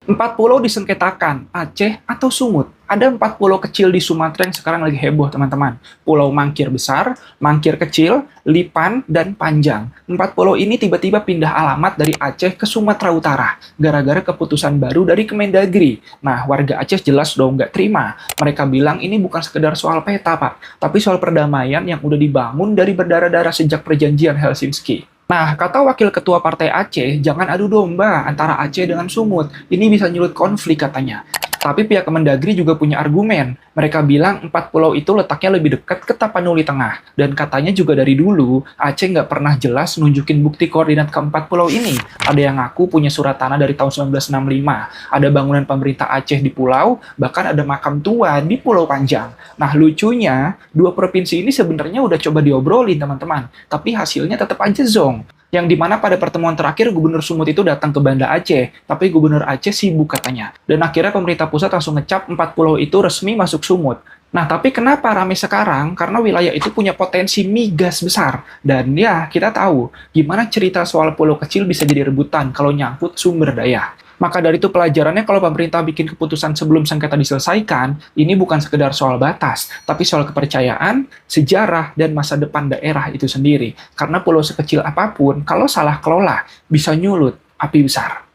Empat pulau disengketakan, Aceh atau Sumut. Ada 4 pulau kecil di Sumatera yang sekarang lagi heboh, teman-teman. Pulau Mangkir Besar, Mangkir Kecil, Lipan, dan Panjang. 4 pulau ini tiba-tiba pindah alamat dari Aceh ke Sumatera Utara, gara-gara keputusan baru dari Kemendagri. Nah, warga Aceh jelas dong nggak terima. Mereka bilang ini bukan sekedar soal peta, Pak, tapi soal perdamaian yang udah dibangun dari berdarah-darah sejak perjanjian Helsinki. Nah, kata Wakil Ketua Partai Aceh, jangan adu domba antara Aceh dengan Sumut. Ini bisa nyulut konflik katanya. Tapi pihak Kemendagri juga punya argumen. Mereka bilang 4 pulau itu letaknya lebih dekat ke Tapanuli Tengah. Dan katanya juga dari dulu, Aceh nggak pernah jelas nunjukin bukti koordinat ke 4 pulau ini. Ada yang ngaku punya surat tanah dari tahun 1965. Ada bangunan pemerintah Aceh di pulau, bahkan ada makam tua di Pulau Panjang. Nah, lucunya, dua provinsi ini sebenarnya udah coba diobrolin, teman-teman. Tapi hasilnya tetap aja zonk. Yang dimana pada pertemuan terakhir Gubernur Sumut itu datang ke Banda Aceh, tapi Gubernur Aceh sibuk katanya. Dan akhirnya pemerintah pusat langsung ngecap 4 pulau itu resmi masuk Sumut. Nah, tapi kenapa rame sekarang? Karena wilayah itu punya potensi migas besar. Dan ya, kita tahu gimana cerita soal pulau kecil bisa jadi rebutan kalau nyangkut sumber daya. Maka dari itu pelajarannya kalau pemerintah bikin keputusan sebelum sengketa diselesaikan, ini bukan sekedar soal batas, tapi soal kepercayaan, sejarah, dan masa depan daerah itu sendiri. Karena pulau sekecil apapun, kalau salah kelola, bisa nyulut api besar.